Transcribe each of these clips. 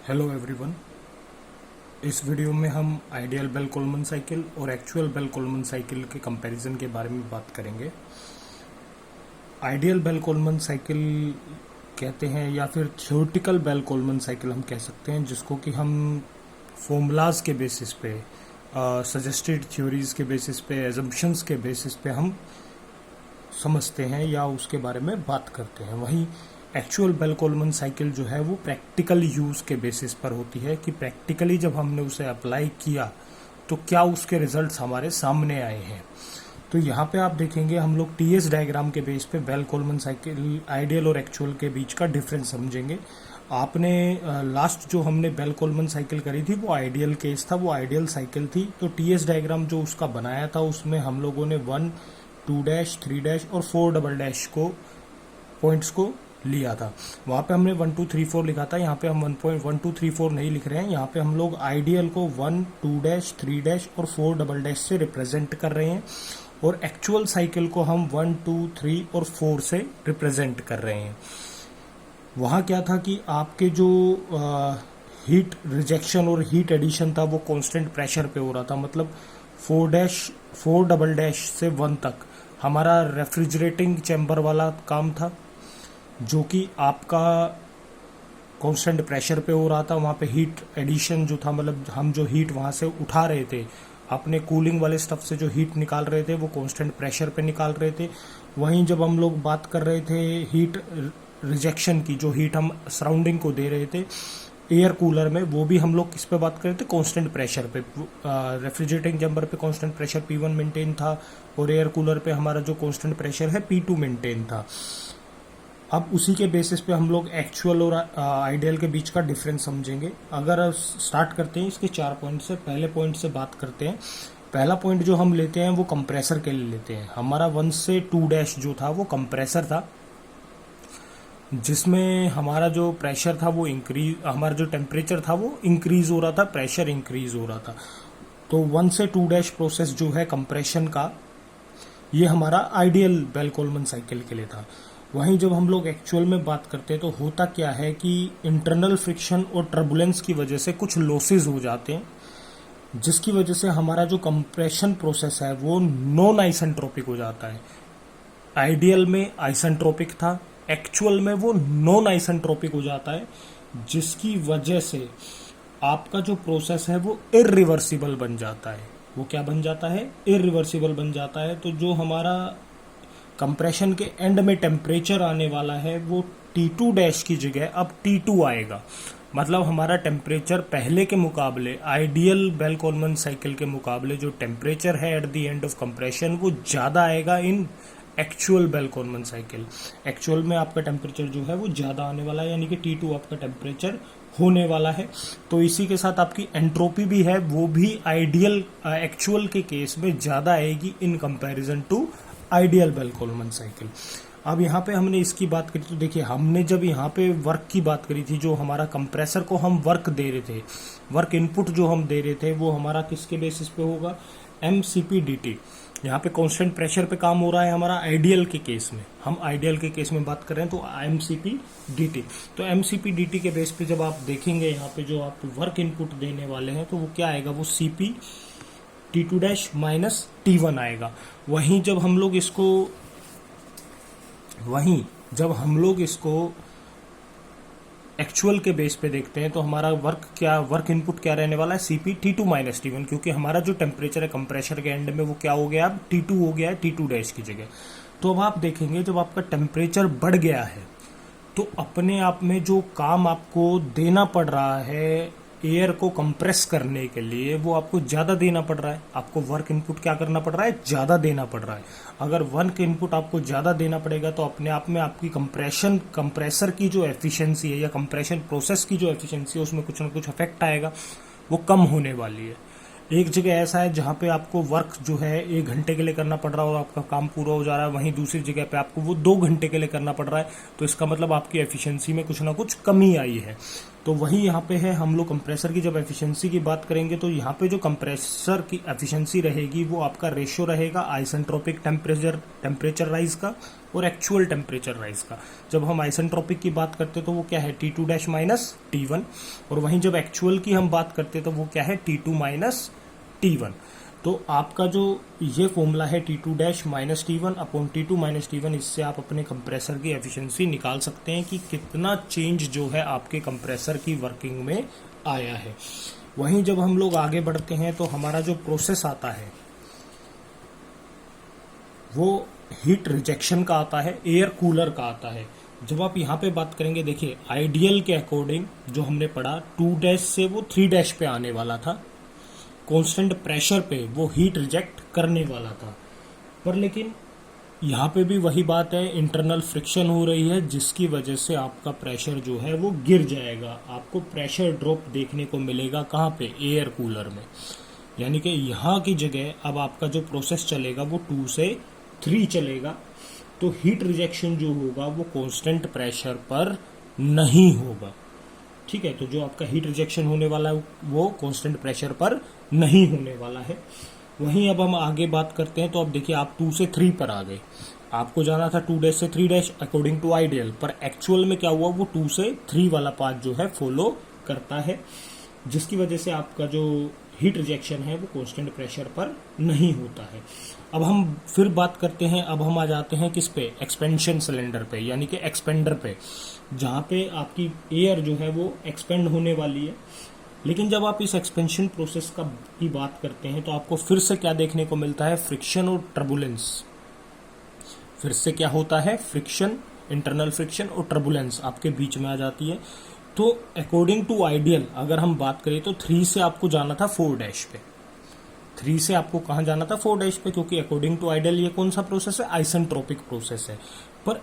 Hello everyone. इस video में हम आइडियल बेल कोलमन साइकिल और एक्चुअल बेल कोलमन साइकिल के कंपैरिजन के बारे में बात करेंगे। आइडियल बेल कोलमन साइकिल कहते हैं या फिर थ्योरेटिकल बेल कोलमन साइकिल हम कह सकते हैं, जिसको कि हम फॉर्मूलाज के बेसिस पे, सजेस्टेड थ्योरीज के बेसिस पे, एजम्पशंस के बेसिस पे हम समझते हैं या उसके बारे में बात करते हैं। वहीं एक्चुअल बेल कोलमन साइकिल जो है वो प्रैक्टिकल यूज के बेसिस पर होती है कि प्रैक्टिकली जब हमने उसे अप्लाई किया तो क्या उसके रिजल्ट्स हमारे सामने आए हैं। तो यहाँ पे आप देखेंगे हम लोग टीएस डायग्राम के बेस पे बेल कोलमन साइकिल आइडियल और एक्चुअल के बीच का डिफरेंस समझेंगे। आपने लास्ट जो हमने बेल कोलमन साइकिल करी थी वो आइडियल केस था, वो आइडियल साइकिल थी। तो टीएस डायग्राम जो उसका बनाया था उसमें हम लोगों ने 1, 2 3 और 4 को पॉइंट्स को लिया था। वहां पे हमने 1 2 3 4 लिखा था। यहाँ पे हम 1 2 3 4 नहीं लिख रहे हैं। यहाँ पे हम लोग आइडियल को 1 2 3 और 4 से रिप्रेजेंट कर रहे हैं और एक्चुअल साइकिल को हम 1 2 3 और 4 से रिप्रेजेंट कर रहे हैं। वहां क्या था कि आपके जो हीट रिजेक्शन और हीट एडिशन था वो कांस्टेंट प्रेशर पे हो रहा था। मतलब 4 से 1 तक हमारा रेफ्रिजरेटिंग चैम्बर वाला काम था, जो कि आपका कांस्टेंट प्रेशर पे हो रहा था। वहां पे हीट एडिशन जो था, मतलब हम जो हीट वहां से उठा रहे थे, अपने कूलिंग वाले स्टफ से जो हीट निकाल रहे थे वो कांस्टेंट प्रेशर पे निकाल रहे थे। वहीं जब हम लोग बात कर रहे थे हीट रिजेक्शन की, जो हीट हम सराउंडिंग को दे रहे थे एयर कूलर में, वो भी हम लोग किस पे बात कर रहे थे, कांस्टेंट प्रेशर पे। रेफ्रिजरेटिंग चैम्बर पे कांस्टेंट प्रेशर P1 मेंटेन था और एयर कूलर पे हमारा जो कांस्टेंट प्रेशर है P2 मेंटेन था। अब उसी के बेसिस पे हम लोग एक्चुअल और आइडियल के बीच का डिफरेंस समझेंगे। अगर स्टार्ट करते हैं इसके 4 पॉइंट से, पहले पॉइंट से बात करते हैं। पहला पॉइंट जो हम लेते हैं वो कंप्रेसर के लिए लेते हैं। हमारा 1 से 2 जो था वो कंप्रेसर था, जिसमें हमारा जो प्रेशर था वो इंक्रीज, हमारा जो टेम्परेचर था वो इंक्रीज हो रहा था, प्रेशर इंक्रीज हो रहा था। तो 1 से 2 प्रोसेस जो है कंप्रेशन का, ये हमारा आइडियल बेल कोलमन साइकिल के लिए था। वहीं जब हम लोग एक्चुअल में बात करते हैं तो होता क्या है कि इंटरनल फ्रिक्शन और टर्बुलेंस की वजह से कुछ लॉसेस हो जाते हैं, जिसकी वजह से हमारा जो कंप्रेशन प्रोसेस है वो नॉन आइसेंट्रोपिक हो जाता है। आइडियल में आइसेंट्रोपिक था, एक्चुअल में वो नॉन आइसेंट्रोपिक हो जाता है, जिसकी वजह से आपका जो प्रोसेस है वो इरिवर्सिबल बन जाता है। वो क्या बन जाता है? इरिवर्सिबल बन जाता है। तो जो हमारा कंप्रेशन के एंड में टेम्परेचर आने वाला है वो T2 की जगह अब T2 आएगा। मतलब हमारा टेम्परेचर पहले के मुकाबले, आइडियल बेल कोलमन साइकिल के मुकाबले जो टेम्परेचर है at the end of compression वो ज्यादा आएगा in actual Bell Coleman cycle. Actual में आपका टेम्परेचर जो है वो ज्यादा आने वाला है, यानी कि T2 आपका टेम्परेचर होने वाला है। तो इसी के साथ आपकी एंट्रोपी भी है, वो भी आइडियल एक्चुअल के केस में ज्यादा आएगी in comparison to ideal Bell Coleman cycle. अब यहाँ पे हमने इसकी बात करी तो देखिए, हमने जब यहाँ पे वर्क की बात करी थी, जो हमारा कंप्रेसर को हम वर्क दे रहे थे, वर्क इनपुट जो हम दे रहे थे वो हमारा किसके बेसिस पे होगा? MCP/dT। यहाँ पे कांस्टेंट प्रेशर पे काम हो रहा है हमारा आइडियल के केस में, हम आइडियल के केस में बात कर रहे हैं तो MCP/dT। तो MCP/dT के बेस पे जब आप देखेंगे यहाँ पे जो आप वर्क इनपुट देने वाले हैं तो वो क्या आएगा? वो CP T2 माइनस T1 आएगा। वहीं जब हम लोग इसको एक्चुअल के बेस पे देखते हैं तो हमारा वर्क इनपुट क्या रहने वाला है? CP T2 माइनस T1, क्योंकि हमारा जो टेम्परेचर है कंप्रेशर के एंड में वो क्या हो गया? अब T2 हो गया है T2 की जगह। तो अब आप देखेंगे जब आपका टेम्परेचर बढ़ गया है तो अपने आप में जो काम आपको देना पड़ रहा है एयर को कंप्रेस करने के लिए वो आपको ज्यादा देना पड़ रहा है। आपको वर्क इनपुट क्या करना पड़ रहा है? ज्यादा देना पड़ रहा है। अगर वर्क इनपुट आपको ज्यादा देना पड़ेगा तो अपने आप में आपकी कंप्रेसर की जो एफिशिएंसी है या कंप्रेशन प्रोसेस की जो एफिशिएंसी है उसमें कुछ ना कुछ इफेक्ट आएगा, वो कम होने वाली है। एक जगह ऐसा है जहां पे आपको वर्क जो है 1 घंटे के लिए करना पड़ रहा है और आपका काम पूरा हो जा रहा है, वहीं दूसरी जगह पे आपको वो 2 घंटे के लिए करना पड़ रहा है। तो इसका मतलब आपकी एफिशिएंसी में कुछ ना कुछ कमी आई है। तो वही यहाँ पे है, हम लोग कंप्रेसर की जब एफिशिएंसी की बात करेंगे तो यहाँ पे जो कंप्रेसर की एफिशिएंसी रहेगी वो आपका रेशियो रहेगा आइसेंट्रोपिक टेम्परेचर राइज का और एक्चुअल टेम्परेचर राइज का। जब हम आइसेंट्रोपिक की बात करते तो वो क्या है T2 डैश माइनस T1, और वहीं जब एक्चुअल की हम बात करते तो वो क्या है T2 माइनस T1। तो आपका जो ये फॉर्मूला है T2 dash minus T1 upon T2 minus T1, इससे आप अपने कंप्रेसर की एफिशिएंसी निकाल सकते हैं कि कितना चेंज जो है आपके कंप्रेसर की वर्किंग में आया है। वहीं जब हम लोग आगे बढ़ते हैं तो हमारा जो प्रोसेस आता है वो हीट रिजेक्शन का आता है, एयर कूलर का आता है। जब आप यहाँ पे बात करेंगे, देखिए आइडियल के अकॉर्डिंग जो हमने पढ़ा 2 डैश से वो 3 डैश पे आने वाला था, कांस्टेंट प्रेशर पे वो हीट रिजेक्ट करने वाला था। पर लेकिन यहाँ पे भी वही बात है, इंटरनल फ्रिक्शन हो रही है जिसकी वजह से आपका प्रेशर जो है वो गिर जाएगा। आपको प्रेशर ड्रॉप देखने को मिलेगा कहाँ पे, एयर कूलर में। यानी कि यहाँ की जगह अब आपका जो प्रोसेस चलेगा वो 2 से 3 चलेगा, तो हीट रिजेक्शन जो होगा वो कांस्टेंट प्रेशर पर नहीं होगा। ठीक है, तो जो आपका हीट रिजेक्शन होने वाला है वो कांस्टेंट प्रेशर पर नहीं होने वाला है। वहीं अब हम आगे बात करते हैं, तो अब देखिए आप 2 से 3 पर आ गए, आपको जाना था 2 डैश से 3 डैश अकॉर्डिंग टू आइडियल, पर एक्चुअल में क्या हुआ, वो 2 से 3 वाला पाथ जो है फॉलो करता है, जिसकी वजह से आपका जो हीट रिजेक्शन है वो कांस्टेंट प्रेशर पर नहीं होता है। अब हम फिर बात करते हैं, अब हम आ जाते हैं किस पे, एक्सपेंशन सिलेंडर पे, यानी कि एक्सपेंडर पे, जहाँ पे आपकी एयर जो है वो एक्सपेंड होने वाली है। लेकिन जब आप इस एक्सपेंशन प्रोसेस की बात करते हैं तो आपको फिर से क्या देखने को मिलता है, फ्रिक्शन और टर्बुलेंस। फिर से क्या होता है, फ्रिक्शन, इंटरनल फ्रिक्शन और टर्बुलेंस आपके बीच में आ जाती है। तो अकॉर्डिंग टू आइडियल अगर हम बात करें तो 3 से आपको जाना था 4 डैश पे। 3 से आपको कहाँ जाना था, 4 डैश पे, क्योंकि अकॉर्डिंग टू आइडियल ये कौन सा प्रोसेस है, आइसेंट्रोपिक प्रोसेस है। पर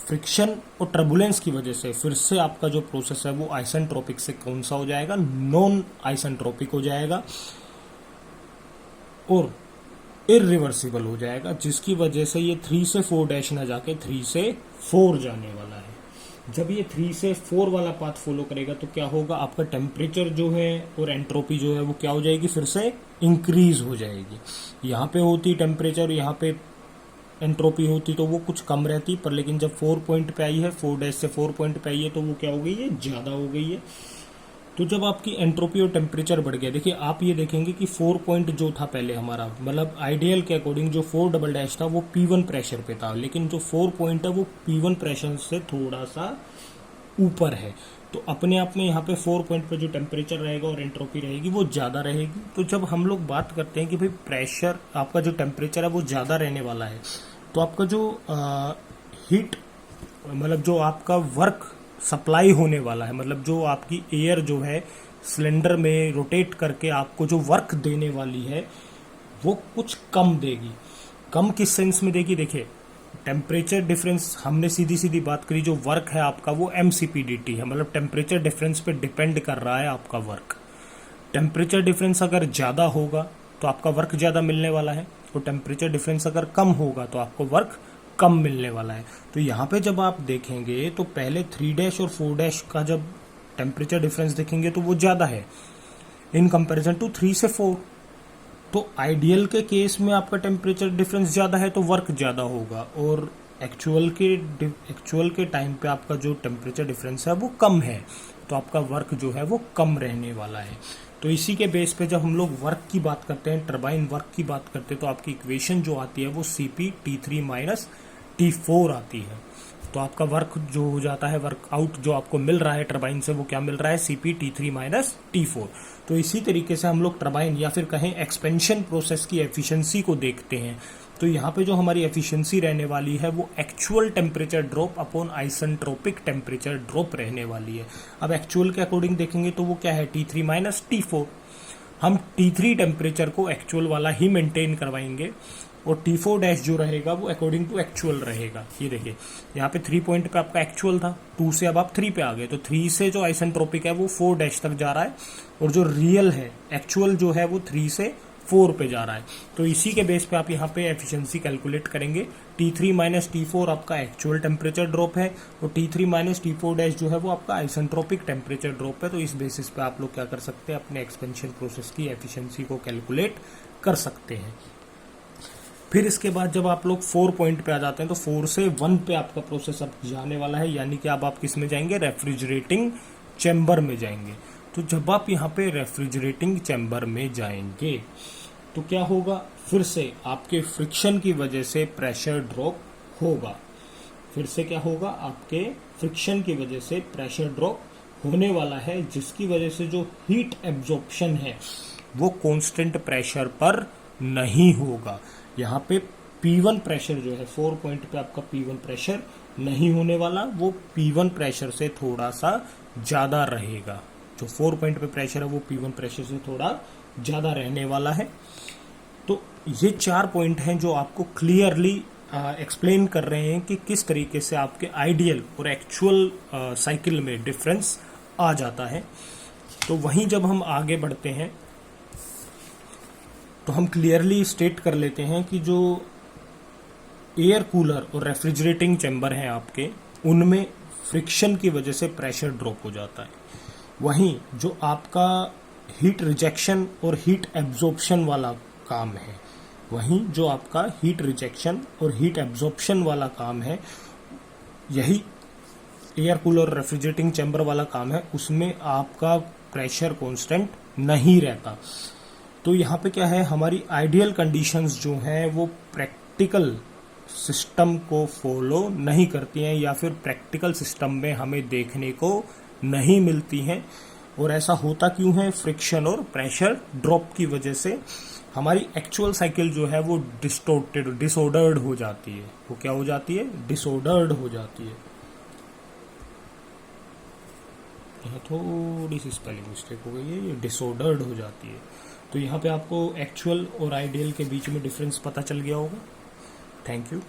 फ्रिक्शन और टर्बुलेंस की वजह से फिर से आपका जो प्रोसेस है वो आइसेंट्रोपिक से कौन सा हो जाएगा, नॉन आइसेंट्रोपिक हो जाएगा और इरिवर्सिबल हो जाएगा, जिसकी वजह से ये 3 से 4 डैश ना जाके 3 से 4 जाने वाला है। जब ये 3 से 4 वाला पाथ फॉलो करेगा तो क्या होगा, आपका टेम्परेचर जो है और एंट्रोपी जो है वो क्या हो जाएगी, फिर से इंक्रीज हो जाएगी। यहाँ पे होती टेम्परेचर, यहाँ पे एंट्रोपी होती तो वो कुछ कम रहती, पर लेकिन जब 4 पॉइंट पे आई है, 4 डैश से 4 पॉइंट पे आई है, तो वो क्या हो गई है, ज़्यादा हो गई है। तो जब आपकी एंट्रोपी और टेम्परेचर बढ़ गया, देखिए आप ये देखेंगे कि 4 पॉइंट जो था पहले हमारा, मतलब आइडियल के अकॉर्डिंग जो 4 डबल डैश था वो P1 प्रेशर पे था, लेकिन जो 4 पॉइंट है वो P1 प्रेशर से थोड़ा सा ऊपर है। तो अपने आप में यहाँ पे 4 पॉइंट पे जो टेम्परेचर रहेगा और एंट्रोपी रहेगी वो ज़्यादा रहेगी। तो जब हम लोग बात करते हैं कि भाई प्रेशर, आपका जो टेम्परेचर है वो ज़्यादा रहने वाला है, तो आपका जो हीट, मतलब जो आपका वर्क सप्लाई होने वाला है, मतलब जो आपकी एयर जो है सिलेंडर में रोटेट करके आपको जो वर्क देने वाली है वो कुछ कम देगी। कम किस सेंस में देगी, देखिए टेम्परेचर डिफरेंस, हमने सीधी सीधी बात करी, जो वर्क है आपका वो MCPDT है, मतलब टेम्परेचर डिफरेंस पे डिपेंड कर रहा है आपका वर्क। टेम्परेचर डिफरेंस अगर ज़्यादा होगा तो आपका वर्क ज़्यादा मिलने वाला है, और टेम्परेचर डिफरेंस अगर कम होगा तो आपको वर्क कम मिलने वाला है। तो यहाँ पे जब आप देखेंगे तो पहले 3 डैश और 4 डैश का जब टेम्परेचर डिफरेंस देखेंगे तो वो ज़्यादा है इन कंपैरिजन टू 3 से 4। तो आइडियल के केस में आपका टेम्परेचर डिफरेंस ज़्यादा है तो वर्क ज़्यादा होगा, और एक्चुअल के टाइम पे आपका जो टेम्परेचर डिफरेंस है वो कम है, तो आपका वर्क जो है वो कम रहने वाला है। तो इसी के बेस पे जब हम लोग वर्क की बात करते हैं, टरबाइन वर्क की बात करते हैं, तो आपकी इक्वेशन जो आती है वो CP T3 माइनस T4 आती है। तो आपका वर्क जो हो जाता है, वर्कआउट जो आपको मिल रहा है टरबाइन से वो क्या मिल रहा है, CP T3 माइनस T4। तो इसी तरीके से हम लोग टरबाइन या फिर कहें एक्सपेंशन प्रोसेस की एफिशिएंसी को देखते हैं। तो यहाँ पे जो हमारी एफिशिएंसी रहने वाली है वो actual temperature drop upon isentropic temperature drop रहने वाली है। अब एक्चुअल के अकॉर्डिंग देखेंगे तो वो क्या है, T3 माइनस T4। हम T3 टेम्परेचर को एक्चुअल वाला ही मेंटेन करवाएंगे, और T4 डैश जो रहेगा वो अकॉर्डिंग टू एक्चुअल रहेगा। ये देखिए यहाँ पे 3 पॉइंट पे आपका एक्चुअल था, 2 से अब आप 3 पे आ गए, तो 3 से जो आइसेंट्रोपिक है वो 4 डैश तक जा रहा है, और जो रियल है एक्चुअल जो है वो 3 से 4 पे जा रहा है। तो इसी के बेस पे आप यहाँ पे एफिशिएंसी कैलकुलेट करेंगे। T3 माइनस T4 आपका एक्चुअल टेम्परेचर ड्रॉप है और T3 माइनस T4 डैश जो है वो आपका आइसेंट्रोपिक टेम्परेचर ड्रॉप है। तो इस बेसिस पे आप लोग क्या कर सकते हैं, अपने एक्सपेंशन प्रोसेस की एफिशिएंसी को कैलकुलेट कर सकते हैं। फिर इसके बाद जब आप लोग 4 पॉइंट पे आ जाते हैं तो 4 से 1 पे आपका प्रोसेस अब जाने वाला है, यानी कि अब आप किस में जाएंगे, रेफ्रिजरेटिंग चैम्बर में जाएंगे। तो जब आप यहाँ पे रेफ्रिजरेटिंग चैम्बर में जाएंगे तो क्या होगा, फिर से आपके फ्रिक्शन की वजह से प्रेशर ड्रॉप होगा। फिर से क्या होगा, आपके फ्रिक्शन की वजह से प्रेशर ड्रॉप होने वाला है, जिसकी वजह से जो हीट एब्जॉर्प्शन है वो कांस्टेंट प्रेशर पर नहीं होगा। यहाँ पे P1 प्रेशर जो है 4 पॉइंट पे आपका P1 प्रेशर नहीं होने वाला, वो P1 प्रेशर से थोड़ा सा ज्यादा रहेगा। जो 4 पॉइंट पे प्रेशर है वो P1 प्रेशर से थोड़ा ज्यादा रहने वाला है। तो ये 4 पॉइंट हैं जो आपको क्लियरली एक्सप्लेन कर रहे हैं कि किस तरीके से आपके आइडियल और एक्चुअल साइकिल में डिफरेंस आ जाता है। तो वहीं जब हम आगे बढ़ते हैं तो हम क्लियरली स्टेट कर लेते हैं कि जो एयर कूलर और रेफ्रिजरेटिंग चैम्बर हैं आपके, उनमें फ्रिक्शन की वजह से प्रेशर ड्रॉप हो जाता है। वहीं जो आपका हीट रिजेक्शन और हीट एब्जॉर्प्शन वाला काम है, वहीं जो आपका हीट रिजेक्शन और हीट एब्जॉर्प्शन वाला काम है, यही एयर कूलर रेफ्रिजरेटिंग चैम्बर वाला काम है, उसमें आपका प्रेशर कांस्टेंट नहीं रहता। तो यहाँ पे क्या है, हमारी आइडियल कंडीशंस जो हैं वो प्रैक्टिकल सिस्टम को फॉलो नहीं करती हैं, या फिर प्रैक्टिकल सिस्टम में हमें देखने को नहीं मिलती हैं। और ऐसा होता क्यों है, फ्रिक्शन और प्रेशर ड्रॉप की वजह से हमारी एक्चुअल साइकिल जो है वो डिस्टोर्टेड, डिसऑर्डर्ड हो जाती है। वो क्या हो जाती है, डिसऑर्डर्ड हो जाती है। यहाँ थोड़ी सी स्पेलिंग मिस्टेक हो गई है, ये डिसऑर्डर्ड हो जाती है। तो यहाँ पे आपको एक्चुअल और आइडियल के बीच में डिफरेंस पता चल गया होगा। Thank you.